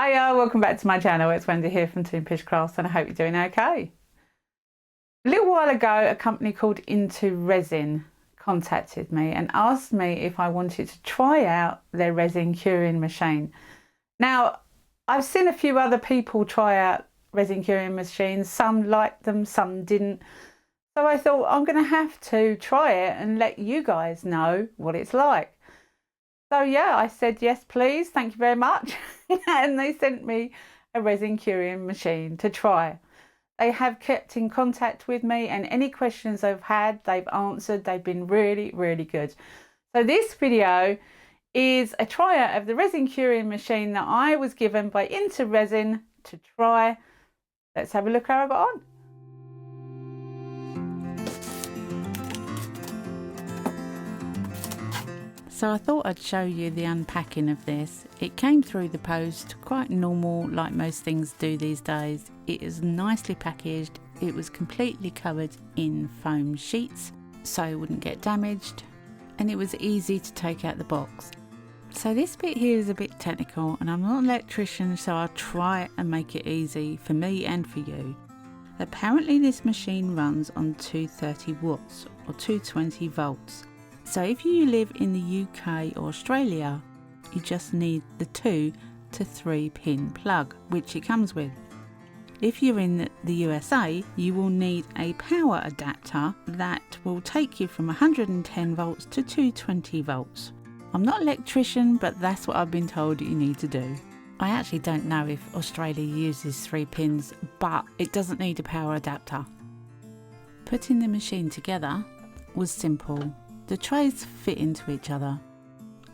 Hiya, welcome back to my channel. It's Wendy here from Toonpish Crafts and I hope you're doing okay. A little while ago, a company called IntoResin contacted me and asked me if I wanted to try out their resin curing machine. Now, I've seen a few other people try out resin curing machines. Some liked them, some didn't. So I thought I'm going to have to try it and let you guys know what it's like. So yeah, I said, yes, please, thank you very much. And they sent me a resin curing machine to try. They have kept in contact with me and any questions I've had, they've answered. They've been really, really good. So this video is a tryout of the resin curing machine that I was given by IntoResin to try. Let's have a look how I got on. So I thought I'd show you the unpacking of this. It came through the post, quite normal like most things do these days. It is nicely packaged. It was completely covered in foam sheets so it wouldn't get damaged, and it was easy to take out the box. So this bit here is a bit technical and I'm not an electrician, so I'll try and make it easy for me and for you. Apparently this machine runs on 230 watts or 220 volts. So if you live in the UK or Australia, you just need the 2 to 3 pin plug, which it comes with. If you're in the USA, you will need a power adapter that will take you from 110 volts to 220 volts. I'm not an electrician, but that's what I've been told you need to do. I actually don't know if Australia uses 3 pins, but it doesn't need a power adapter. Putting the machine together was simple. The trays fit into each other.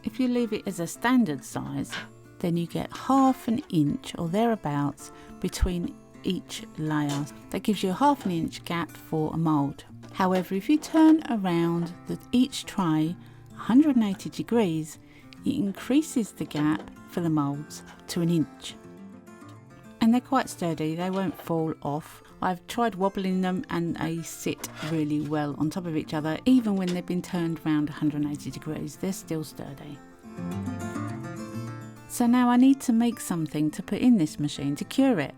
If you leave it as a standard size, then you get ½ an inch or thereabouts between each layer. That gives you a ½ an inch gap for a mould. However, if you turn around each tray 180 degrees, it increases the gap for the moulds to 1 inch. And they're quite sturdy, they won't fall off. I've tried wobbling them and they sit really well on top of each other. Even when they've been turned around 180 degrees, they're still sturdy. So now I need to make something to put in this machine to cure it.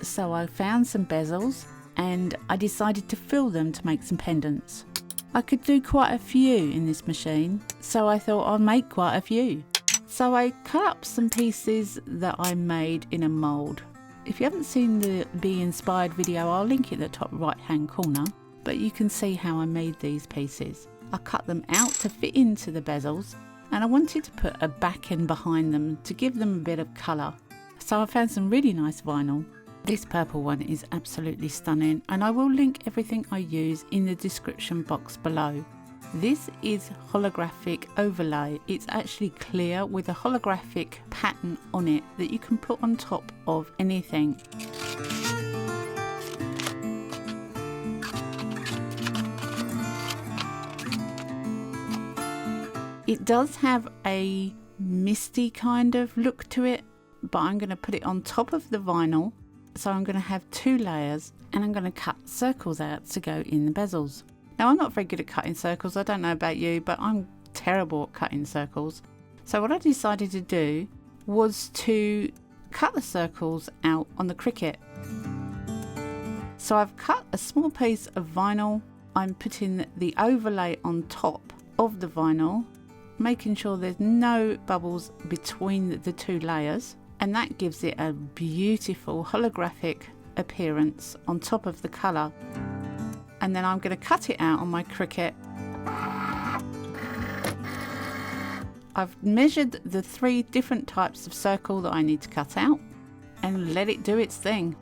So I found some bezels and I decided to fill them to make some pendants. I could do quite a few in this machine, so I thought I'd make quite a few. So I cut up some pieces that I made in a mould. If you haven't seen the Be Inspired video, I'll link it at the top right hand corner, but you can see how I made these pieces. I cut them out to fit into the bezels and I wanted to put a back end behind them to give them a bit of colour. So I found some really nice vinyl. This purple one is absolutely stunning and I will link everything I use in the description box below. This is holographic overlay. It's actually clear with a holographic pattern on it that you can put on top of anything. It does have a misty kind of look to it, but I'm going to put it on top of the vinyl. So I'm going to have 2 layers and I'm going to cut circles out to go in the bezels. Now I'm not very good at cutting circles, I don't know about you, but I'm terrible at cutting circles. So what I decided to do was to cut the circles out on the Cricut. So I've cut a small piece of vinyl, I'm putting the overlay on top of the vinyl, making sure there's no bubbles between the 2 layers, and that gives it a beautiful holographic appearance on top of the colour. And then I'm going to cut it out on my Cricut. I've measured the 3 different types of circle that I need to cut out and let it do its thing.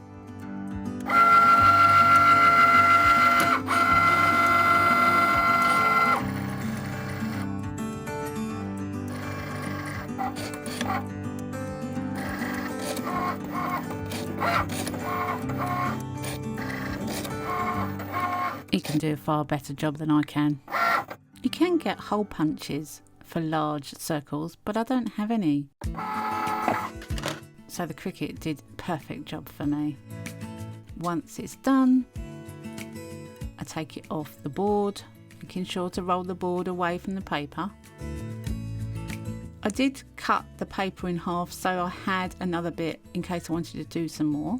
You can do a far better job than I can. You can get hole punches for large circles, but I don't have any. So the Cricut did a perfect job for me. Once it's done, I take it off the board, making sure to roll the board away from the paper. I did cut the paper in half so I had another bit in case I wanted to do some more.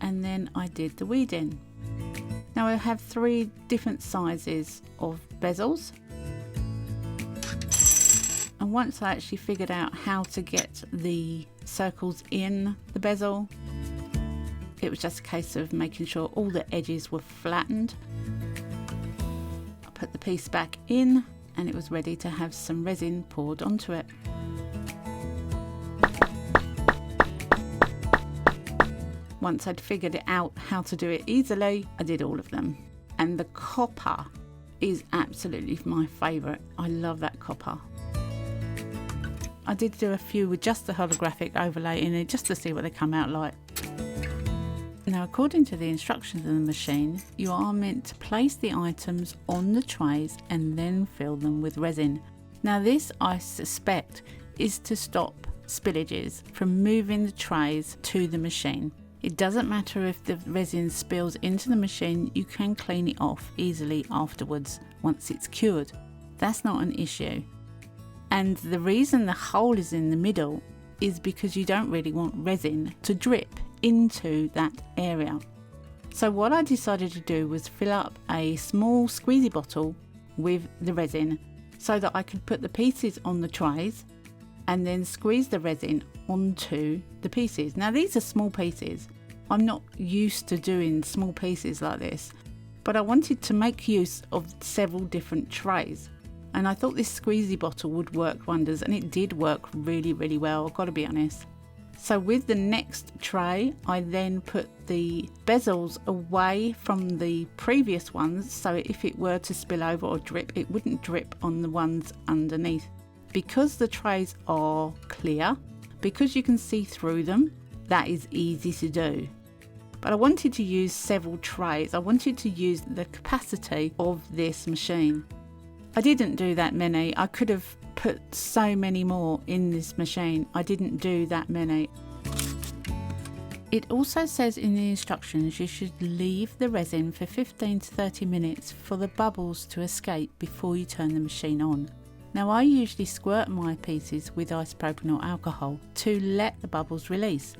And then I did the weeding. Now I have 3 different sizes of bezels. And once I actually figured out how to get the circles in the bezel, it was just a case of making sure all the edges were flattened. I put the piece back in and it was ready to have some resin poured onto it. Once I'd figured it out how to do it easily, I did all of them. And the copper is absolutely my favourite. I love that copper. I did do a few with just the holographic overlay in it just to see what they come out like. Now, according to the instructions of the machine, you are meant to place the items on the trays and then fill them with resin. Now this, I suspect, is to stop spillages from moving the trays to the machine. It doesn't matter if the resin spills into the machine, you can clean it off easily afterwards once it's cured. That's not an issue. And the reason the hole is in the middle is because you don't really want resin to drip into that area. So what I decided to do was fill up a small squeezy bottle with the resin so that I could put the pieces on the trays and then squeeze the resin onto the pieces. Now these are small pieces. I'm not used to doing small pieces like this, but I wanted to make use of several different trays. And I thought this squeezy bottle would work wonders, and it did work really, really well, I've got to be honest. So with the next tray, I then put the bezels away from the previous ones, so if it were to spill over or drip, it wouldn't drip on the ones underneath. Because the trays are clear, because you can see through them, that is easy to do. But I wanted to use several trays. I wanted to use the capacity of this machine. I didn't do that many. I could have put so many more in this machine. I didn't do that many. It also says in the instructions you should leave the resin for 15 to 30 minutes for the bubbles to escape before you turn the machine on. Now I usually squirt my pieces with isopropyl alcohol to let the bubbles release.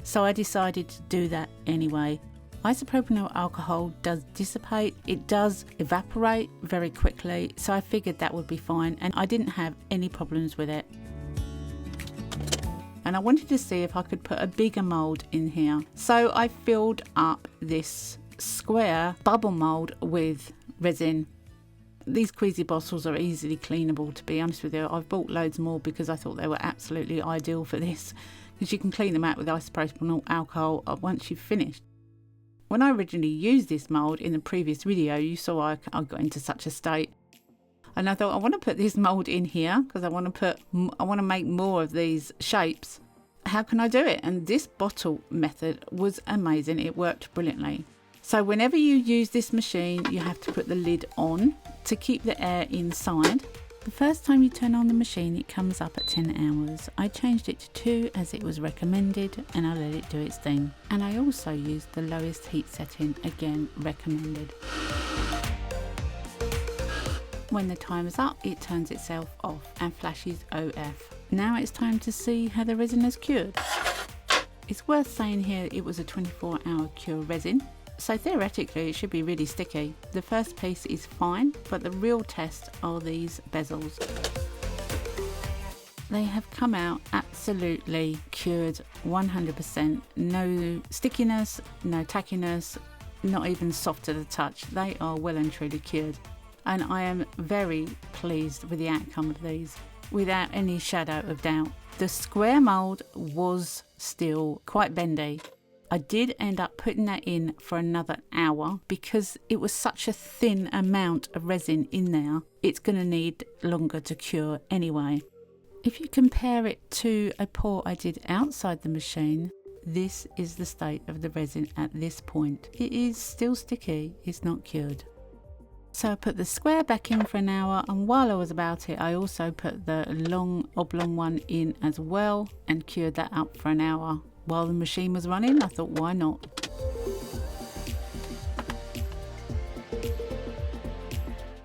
So I decided to do that anyway. Isopropyl alcohol does dissipate, it does evaporate very quickly, so I figured that would be fine and I didn't have any problems with it. And I wanted to see if I could put a bigger mould in here. So I filled up this square bubble mould with resin. These squeezy bottles are easily cleanable, to be honest with you. I've bought loads more because I thought they were absolutely ideal for this, because you can clean them out with isopropyl alcohol once you've finished. When I originally used this mould in the previous video, you saw I got into such a state. And I thought I want to put this mould in here because I want to make more of these shapes. How can I do it? And this bottle method was amazing. It worked brilliantly. So whenever you use this machine, you have to put the lid on to keep the air inside. The first time you turn on the machine, it comes up at 10 hours. I changed it to 2 as it was recommended, and I let it do its thing. And I also used the lowest heat setting, again recommended. When the timer's up, it turns itself off and flashes OF. Now it's time to see how the resin has cured. It's worth saying here it was a 24-hour cure resin. So theoretically it should be really sticky. The first piece is fine, but the real test are these bezels. They have come out absolutely cured 100%. No stickiness, no tackiness, not even soft to the touch. They are well and truly cured. And I am very pleased with the outcome of these, without any shadow of doubt. The square mould was still quite bendy. I did end up putting that in for another hour because it was such a thin amount of resin in there. It's going to need longer to cure anyway. If you compare it to a pour I did outside the machine, this is the state of the resin at this point. It is still sticky, it's not cured. So I put the square back in for an hour, and while I was about it, I also put the long oblong one in as well and cured that up for an hour. While the machine was running, I thought, why not?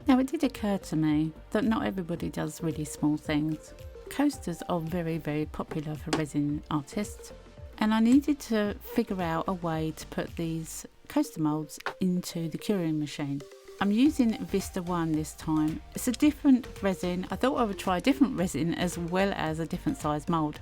Now it did occur to me that not everybody does really small things. Coasters are very, very popular for resin artists, and I needed to figure out a way to put these coaster moulds into the curing machine. I'm using Vista 1 this time. It's a different resin. I thought I would try a different resin as well as a different size mould.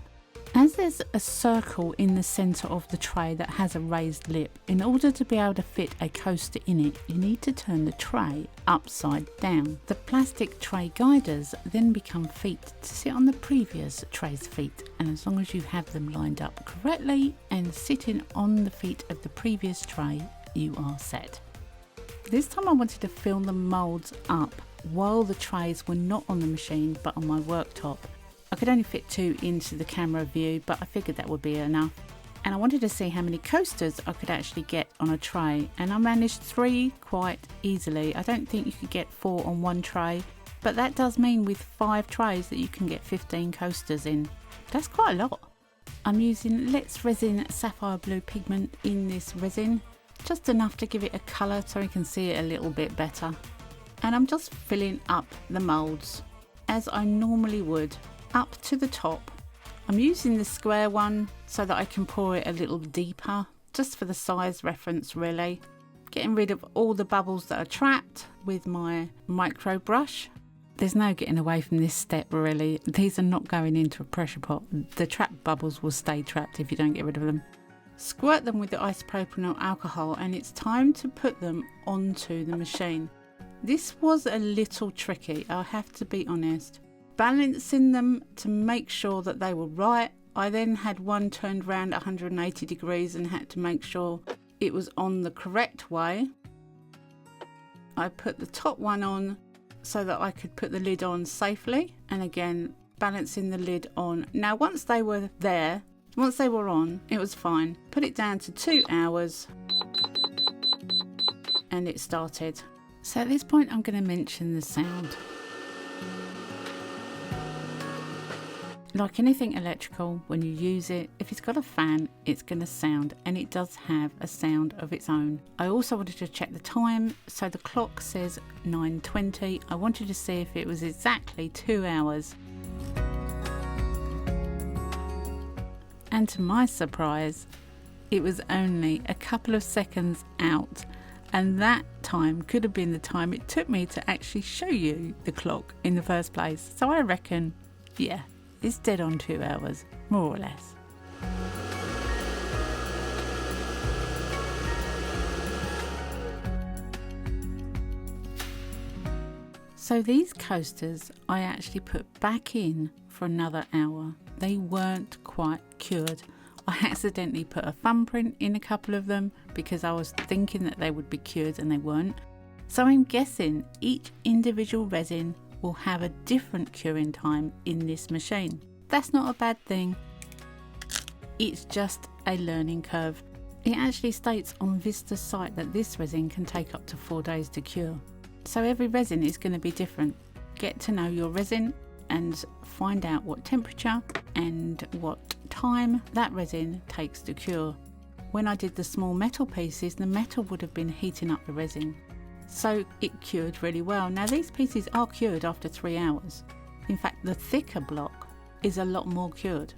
As there's a circle in the centre of the tray that has a raised lip, in order to be able to fit a coaster in it, you need to turn the tray upside down. The plastic tray guiders then become feet to sit on the previous tray's feet, and as long as you have them lined up correctly and sitting on the feet of the previous tray, you are set. This time I wanted to fill the moulds up while the trays were not on the machine but on my worktop. I could only fit 2 into the camera view, but I figured that would be enough. And I wanted to see how many coasters I could actually get on a tray, and I managed 3 quite easily. I don't think you could get 4 on one tray, but that does mean with 5 trays that you can get 15 coasters in. That's quite a lot. I'm using Let's Resin Sapphire Blue pigment in this resin, just enough to give it a colour so you can see it a little bit better. And I'm just filling up the moulds as I normally would, up to the top. I'm using the square one so that I can pour it a little deeper, just for the size reference really. Getting rid of all the bubbles that are trapped with my micro brush. There's no getting away from this step really. These are not going into a pressure pot. The trapped bubbles will stay trapped if you don't get rid of them. Squirt them with the isopropanol alcohol, and it's time to put them onto the machine. This was a little tricky, I have to be honest. Balancing them to make sure that they were right. I then had one turned around 180 degrees and had to make sure it was on the correct way. I put the top one on so that I could put the lid on safely, and again balancing the lid on. Now once they were on, it was fine. Put it down to 2 hours and it started. So at this point I'm going to mention the sound. Like anything electrical, when you use it, if it's got a fan, it's going to sound, and it does have a sound of its own. I also wanted to check the time, so the clock says 9:20. I wanted to see if it was exactly 2 hours. And to my surprise, it was only a couple of seconds out, and that time could have been the time it took me to actually show you the clock in the first place. So I reckon, yeah, it's dead on 2 hours, more or less. So these coasters I actually put back in for another hour. They weren't quite cured. I accidentally put a thumbprint in a couple of them because I was thinking that they would be cured and they weren't. So I'm guessing each individual resin will have a different curing time in this machine. That's not a bad thing. It's just a learning curve. It actually states on Vista's site that this resin can take up to 4 days to cure. So every resin is going to be different. Get to know your resin and find out what temperature and what time that resin takes to cure. When I did the small metal pieces, the metal would have been heating up the resin, so it cured really well. Now these pieces are cured after 3 hours. In fact, the thicker block is a lot more cured,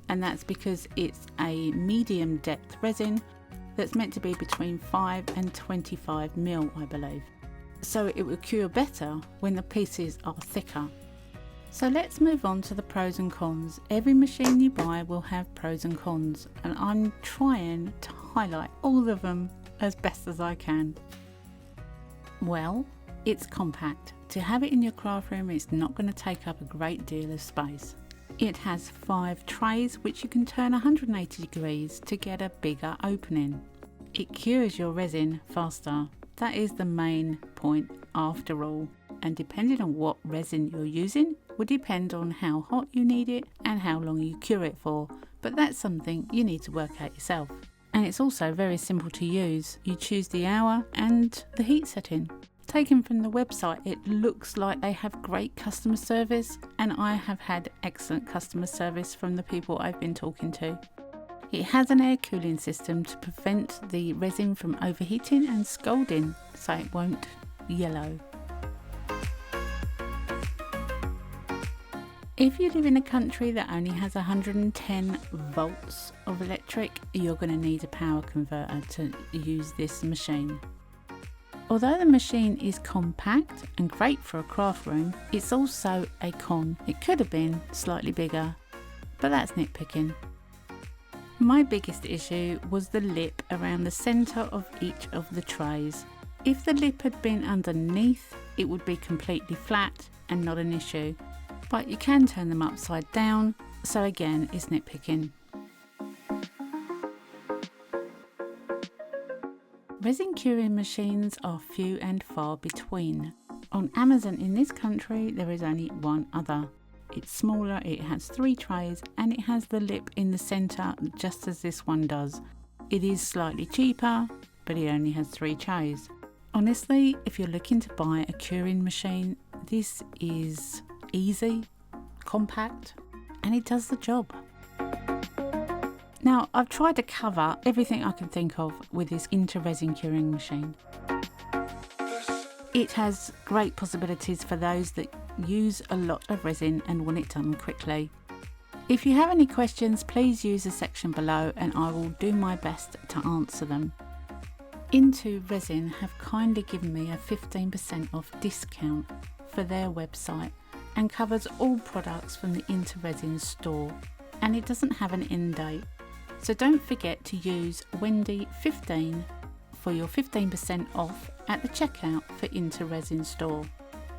and that's because it's a medium depth resin that's meant to be between 5 and 25 mil, I believe. So it will cure better when the pieces are thicker. So let's move on to the pros and cons. Every machine you buy will have pros and cons, and I'm trying to highlight all of them as best as I can. Well, it's compact. To have it in your craft room, it's not going to take up a great deal of space. It has 5 trays which you can turn 180 degrees to get a bigger opening. It cures your resin faster. That is the main point after all, and depending on what resin you're using will depend on how hot you need it and how long you cure it for, but that's something you need to work out yourself. And it's also very simple to use. You choose the hour and the heat setting. Taken from the website, it looks like they have great customer service, and I have had excellent customer service from the people I've been talking to. It has an air cooling system to prevent the resin from overheating and scalding, so it won't yellow. If you live in a country that only has 110 volts of electric, you're going to need a power converter to use this machine. Although the machine is compact and great for a craft room, it's also a con. It could have been slightly bigger, but that's nitpicking. My biggest issue was the lip around the centre of each of the trays. If the lip had been underneath, it would be completely flat and not an issue. But you can turn them upside down, so again it's nitpicking. Resin curing machines are few and far between. On Amazon in this country there is only one other. It's smaller, it has 3 trays and it has the lip in the centre just as this one does. It is slightly cheaper, but it only has 3 trays. Honestly, if you're looking to buy a curing machine, this is easy, compact, and it does the job. Now, I've tried to cover everything I can think of with this IntoResin curing machine. It has great possibilities for those that use a lot of resin and want it done quickly. If you have any questions, please use the section below and I will do my best to answer them. IntoResin have kindly given me a 15% off discount for their website and covers all products from the IntoResin store, and it doesn't have an end date. So don't forget to use Wendy15 for your 15% off at the checkout for IntoResin store.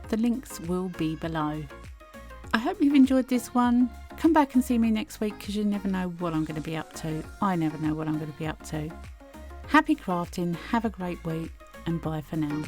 The links will be below. I hope you've enjoyed this one. Come back and see me next week because you never know what I'm going to be up to. I never know what I'm going to be up to. Happy crafting, have a great week, and bye for now.